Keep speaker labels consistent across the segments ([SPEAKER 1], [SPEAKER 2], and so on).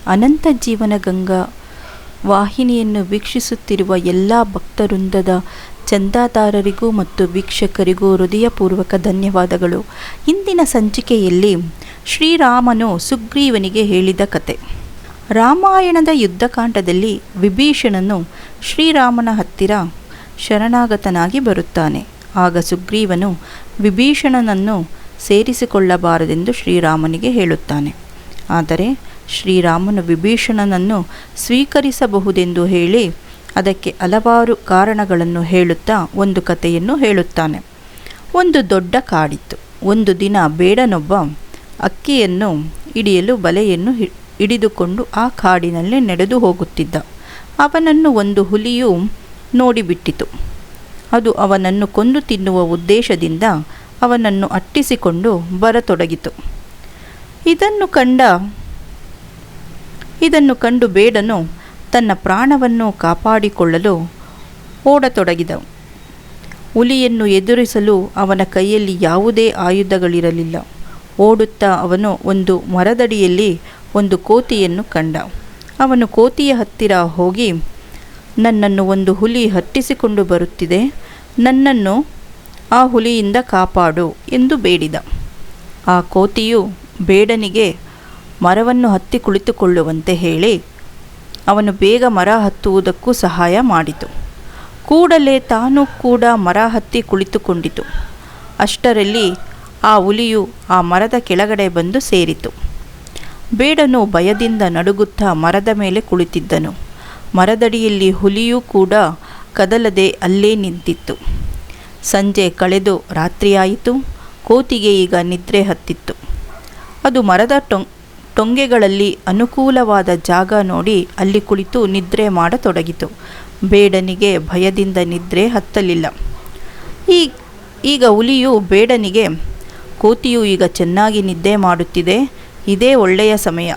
[SPEAKER 1] ಅನಂತ ಜೀವನ ಗಂಗಾ ವಾಹಿನಿಯನ್ನು ವೀಕ್ಷಿಸುತ್ತಿರುವ ಎಲ್ಲ ಭಕ್ತವೃಂದದ ಚಂದಾದಾರರಿಗೂ ಮತ್ತು ವೀಕ್ಷಕರಿಗೂ ಹೃದಯಪೂರ್ವಕ ಧನ್ಯವಾದಗಳು. ಇಂದಿನ ಸಂಚಿಕೆಯಲ್ಲಿ ಶ್ರೀರಾಮನು ಸುಗ್ರೀವನಿಗೆ ಹೇಳಿದ ಕತೆ. ರಾಮಾಯಣದ ಯುದ್ಧಕಾಂಡದಲ್ಲಿ ವಿಭೀಷಣನು ಶ್ರೀರಾಮನ ಹತ್ತಿರ ಶರಣಾಗತನಾಗಿ ಬರುತ್ತಾನೆ. ಆಗ ಸುಗ್ರೀವನು ವಿಭೀಷಣನನ್ನು ಸೇರಿಸಿಕೊಳ್ಳಬಾರದೆಂದು ಶ್ರೀರಾಮನಿಗೆ ಹೇಳುತ್ತಾನೆ. ಆದರೆ ಶ್ರೀರಾಮನು ವಿಭೀಷಣನನ್ನು ಸ್ವೀಕರಿಸಬಹುದೆಂದು ಹೇಳಿ ಅದಕ್ಕೆ ಹಲವಾರು ಕಾರಣಗಳನ್ನು ಹೇಳುತ್ತಾ ಒಂದು ಕಥೆಯನ್ನು ಹೇಳುತ್ತಾನೆ. ಒಂದು ದೊಡ್ಡ ಕಾಡಿತ್ತು. ಒಂದು ದಿನ ಬೇಡನೊಬ್ಬ ಅಕ್ಕಿಯನ್ನು ಹಿಡಿಯಲು ಬಲೆಯನ್ನು ಹಿಡಿದುಕೊಂಡು ಆ ಕಾಡಿನಲ್ಲಿ ನಡೆದು ಹೋಗುತ್ತಿದ್ದ. ಅವನನ್ನು ಒಂದು ಹುಲಿಯು ನೋಡಿಬಿಟ್ಟಿತು. ಅದು ಅವನನ್ನು ಕೊಂದು ತಿನ್ನುವ ಉದ್ದೇಶದಿಂದ ಅವನನ್ನು ಅಟ್ಟಿಸಿಕೊಂಡು ಬರತೊಡಗಿತು. ಇದನ್ನು ಕಂಡು ಬೇಡನು ತನ್ನ ಪ್ರಾಣವನ್ನು ಕಾಪಾಡಿಕೊಳ್ಳಲು ಓಡತೊಡಗಿದ. ಹುಲಿಯನ್ನು ಎದುರಿಸಲು ಅವನ ಕೈಯಲ್ಲಿ ಯಾವುದೇ ಆಯುಧಗಳಿರಲಿಲ್ಲ. ಓಡುತ್ತಾ ಅವನು ಒಂದು ಮರದಡಿಯಲ್ಲಿ ಒಂದು ಕೋತಿಯನ್ನು ಕಂಡ. ಅವನು ಕೋತಿಯ ಹತ್ತಿರ ಹೋಗಿ, ನನ್ನನ್ನು ಒಂದು ಹುಲಿ ಹಟ್ಟಿಸಿಕೊಂಡು ಬರುತ್ತಿದೆ, ನನ್ನನ್ನು ಆ ಹುಲಿಯಿಂದ ಕಾಪಾಡು ಎಂದು ಬೇಡಿದ. ಆ ಕೋತಿಯು ಬೇಡನಿಗೆ ಮರವನ್ನು ಹತ್ತಿ ಕುಳಿತುಕೊಳ್ಳುವಂತೆ ಹೇಳಿ ಅವನು ಬೇಗ ಮರ ಹತ್ತುವುದಕ್ಕೂ ಸಹಾಯ ಮಾಡಿತು. ಕೂಡಲೇ ತಾನು ಕೂಡ ಮರ ಹತ್ತಿ ಕುಳಿತುಕೊಂಡಿತು. ಅಷ್ಟರಲ್ಲಿ ಆ ಹುಲಿಯು ಆ ಮರದ ಕೆಳಗಡೆ ಬಂದು ಸೇರಿತು. ಬೇಡನು ಭಯದಿಂದ ನಡುಗುತ್ತಾ ಮರದ ಮೇಲೆ ಕುಳಿತಿದ್ದನು. ಮರದಡಿಯಲ್ಲಿ ಹುಲಿಯೂ ಕೂಡ ಕದಲದೆ ಅಲ್ಲೇ ನಿಂತಿತ್ತು. ಸಂಜೆ ಕಳೆದು ರಾತ್ರಿಯಾಯಿತು. ಕೋತಿಗೆ ಈಗ ನಿದ್ರೆ ಹತ್ತಿತ್ತು. ಅದು ಮರದ ಟೊಂಗೆಗಳಲ್ಲಿ ಅನುಕೂಲವಾದ ಜಾಗ ನೋಡಿ ಅಲ್ಲಿ ಕುಳಿತು ನಿದ್ರೆ ಮಾಡತೊಡಗಿತು. ಬೇಡನಿಗೆ ಭಯದಿಂದ ನಿದ್ರೆ ಹತ್ತಲಿಲ್ಲ. ಈಗ ಹುಲಿಯು ಬೇಡನಿಗೆ, ಕೋತಿಯು ಈಗ ಚೆನ್ನಾಗಿ ನಿದ್ದೆ ಮಾಡುತ್ತಿದೆ, ಇದೇ ಒಳ್ಳೆಯ ಸಮಯ.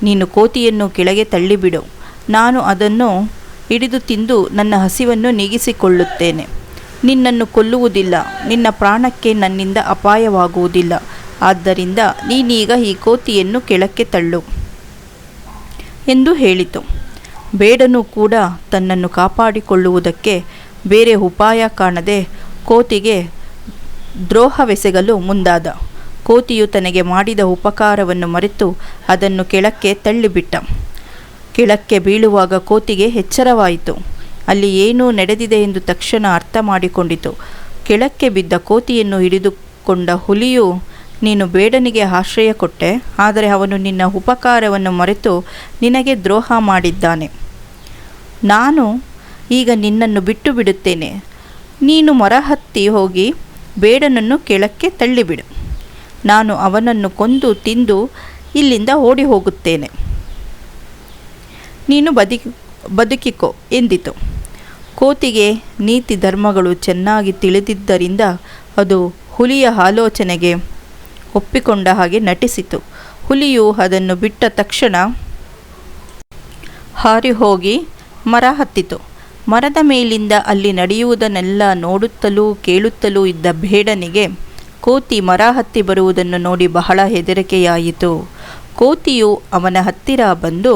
[SPEAKER 1] ನೀನು ಕೋತಿಯನ್ನು ಕೆಳಗೆ ತಳ್ಳಿಬಿಡು. ನಾನು ಅದನ್ನು ಹಿಡಿದು ತಿಂದು ನನ್ನ ಹಸಿವನ್ನು ನೀಗಿಸಿಕೊಳ್ಳುತ್ತೇನೆ. ನಿನ್ನನ್ನು ಕೊಲ್ಲುವುದಿಲ್ಲ. ನಿನ್ನ ಪ್ರಾಣಕ್ಕೆ ನನ್ನಿಂದ ಅಪಾಯವಾಗುವುದಿಲ್ಲ. ಆದ್ದರಿಂದ ನೀನೀಗ ಈ ಕೋತಿಯನ್ನು ಕೆಳಕ್ಕೆ ತಳ್ಳು ಎಂದು ಹೇಳಿತು. ಬೇಡನು ಕೂಡ ತನ್ನನ್ನು ಕಾಪಾಡಿಕೊಳ್ಳುವುದಕ್ಕೆ ಬೇರೆ ಉಪಾಯ ಕಾಣದೆ ಕೋತಿಗೆ ದ್ರೋಹವೆಸಗಲು ಮುಂದಾದ. ಕೋತಿಯು ತನಗೆ ಮಾಡಿದ ಉಪಕಾರವನ್ನು ಮರೆತು ಅದನ್ನು ಕೆಳಕ್ಕೆ ತಳ್ಳಿಬಿಟ್ಟ. ಕೆಳಕ್ಕೆ ಬೀಳುವಾಗ ಕೋತಿಗೆ ಎಚ್ಚರವಾಯಿತು. ಅಲ್ಲಿ ಏನೂ ನಡೆದಿದೆ ಎಂದು ತಕ್ಷಣ ಅರ್ಥ ಮಾಡಿಕೊಂಡಿತು. ಕೆಳಕ್ಕೆ ಬಿದ್ದ ಕೋತಿಯನ್ನು ಹಿಡಿದುಕೊಂಡ ಹುಲಿಯು, ನೀನು ಬೇಡನಿಗೆ ಆಶ್ರಯ ಕೊಟ್ಟೆ, ಆದರೆ ಅವನು ನಿನ್ನ ಉಪಕಾರವನ್ನು ಮರೆತು ನಿನಗೆ ದ್ರೋಹ ಮಾಡಿದ್ದಾನೆ. ನಾನು ಈಗ ನಿನ್ನನ್ನು ಬಿಟ್ಟು ಬಿಡುತ್ತೇನೆ. ನೀನು ಮರ ಹತ್ತಿ ಹೋಗಿ ಬೇಡನನ್ನು ಕೆಳಕ್ಕೆ ತಳ್ಳಿಬಿಡು. ನಾನು ಅವನನ್ನು ಕೊಂದು ತಿಂದು ಇಲ್ಲಿಂದ ಓಡಿ ಹೋಗುತ್ತೇನೆ. ನೀನು ಬದುಕಿಕೋ ಎಂದಿತು. ಕೋತಿಗೆ ನೀತಿ ಧರ್ಮಗಳು ಚೆನ್ನಾಗಿ ತಿಳಿದಿದ್ದರಿಂದ ಅದು ಹುಲಿಯ ಆಲೋಚನೆಗೆ ಒಪ್ಪಿಕೊಂಡ ಹಾಗೆ ನಟಿಸಿತು. ಹುಲಿಯು ಅದನ್ನು ಬಿಟ್ಟ ತಕ್ಷಣ ಹಾರಿ ಹೋಗಿ ಮರ ಹತ್ತಿತು. ಮರದ ಮೇಲಿಂದ ಅಲ್ಲಿ ನಡೆಯುವುದನ್ನೆಲ್ಲ ನೋಡುತ್ತಲೂ ಕೇಳುತ್ತಲೂ ಇದ್ದ ಬೇಡನಿಗೆ ಕೋತಿ ಮರ ಹತ್ತಿ ಬರುವುದನ್ನು ನೋಡಿ ಬಹಳ ಹೆದರಿಕೆಯಾಯಿತು. ಕೋತಿಯು ಅವನ ಹತ್ತಿರ ಬಂದು,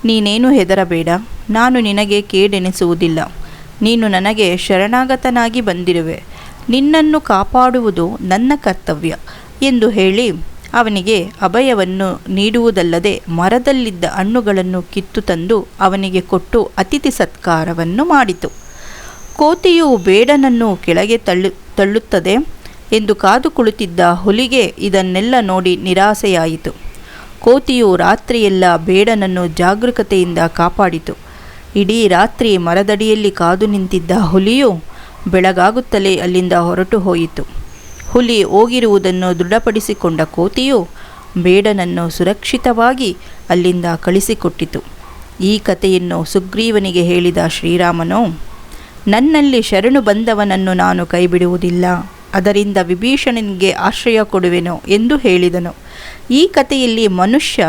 [SPEAKER 1] ನೀನೇನು ಹೆದರಬೇಡ, ನಾನು ನಿನಗೆ ಕೇಡೆನಿಸುವುದಿಲ್ಲ. ನೀನು ನನಗೆ ಶರಣಾಗತನಾಗಿ ಬಂದಿರುವೆ. ನಿನ್ನನ್ನು ಕಾಪಾಡುವುದು ನನ್ನ ಕರ್ತವ್ಯ ಎಂದು ಹೇಳಿ ಅವನಿಗೆ ಅಭಯವನ್ನು ನೀಡುವುದಲ್ಲದೆ ಮರದಲ್ಲಿದ್ದ ಹಣ್ಣುಗಳನ್ನು ಕಿತ್ತು ತಂದು ಅವನಿಗೆ ಕೊಟ್ಟು ಅತಿಥಿ ಸತ್ಕಾರವನ್ನು ಮಾಡಿತು. ಕೋತಿಯು ಬೇಡನನ್ನು ಕೆಳಗೆ ತಳ್ಳುತ್ತದೆ ಎಂದು ಕಾದು ಕುಳಿತಿದ್ದ ಹುಲಿಗೆ ಇದನ್ನೆಲ್ಲ ನೋಡಿ ನಿರಾಸೆಯಾಯಿತು. ಕೋತಿಯು ರಾತ್ರಿಯೆಲ್ಲ ಬೇಡನನ್ನು ಜಾಗರೂಕತೆಯಿಂದ ಕಾಪಾಡಿತು. ಇಡೀ ರಾತ್ರಿ ಮರದಡಿಯಲ್ಲಿ ಕಾದು ನಿಂತಿದ್ದ ಹುಲಿಯು ಬೆಳಗಾಗುತ್ತಲೇ ಅಲ್ಲಿಂದ ಹೊರಟು ಹೋಯಿತು. ಹುಲಿ ಹೋಗಿರುವುದನ್ನು ದೃಢಪಡಿಸಿಕೊಂಡ ಕೋತಿಯು ಬೇಡನನ್ನು ಸುರಕ್ಷಿತವಾಗಿ ಅಲ್ಲಿಂದ ಕಳಿಸಿಕೊಟ್ಟಿತು. ಈ ಕಥೆಯನ್ನು ಸುಗ್ರೀವನಿಗೆ ಹೇಳಿದ ಶ್ರೀರಾಮನು, ನನ್ನಲ್ಲಿ ಶರಣು ಬಂದವನನ್ನು ನಾನು ಕೈಬಿಡುವುದಿಲ್ಲ, ಅದರಿಂದ ವಿಭೀಷಣನಿಗೆ ಆಶ್ರಯ ಕೊಡುವೆನು ಎಂದು ಹೇಳಿದನು. ಈ ಕಥೆಯಲ್ಲಿ ಮನುಷ್ಯ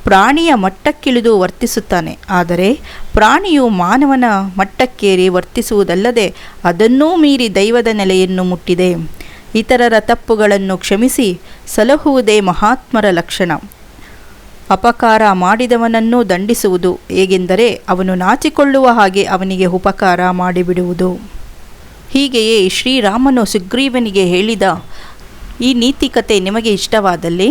[SPEAKER 1] ಪ್ರಾಣಿಯ ಮಟ್ಟಕ್ಕಿಳಿದು ವರ್ತಿಸುತ್ತಾನೆ. ಆದರೆ ಪ್ರಾಣಿಯು ಮಾನವನ ಮಟ್ಟಕ್ಕೇರಿ ವರ್ತಿಸುವುದಲ್ಲದೆ ಅದನ್ನೂ ಮೀರಿ ದೈವದ ನೆಲೆಯನ್ನು ಮುಟ್ಟಿದೆ. ಇತರರ ತಪ್ಪುಗಳನ್ನು ಕ್ಷಮಿಸಿ ಸಲಹುವುದೇ ಮಹಾತ್ಮರ ಲಕ್ಷಣ. ಅಪಕಾರ ಮಾಡಿದವನನ್ನು ದಂಡಿಸುವುದು ಹೇಗೆಂದರೆ ಅವನು ನಾಚಿಕೊಳ್ಳುವ ಹಾಗೆ ಅವನಿಗೆ ಉಪಕಾರ ಮಾಡಿಬಿಡುವುದು. ಹೀಗೆಯೇ ಶ್ರೀರಾಮನು ಸುಗ್ರೀವನಿಗೆ ಹೇಳಿದ ಈ ನೀತಿ ಕಥೆ ನಿಮಗೆ ಇಷ್ಟವಾದಲ್ಲಿ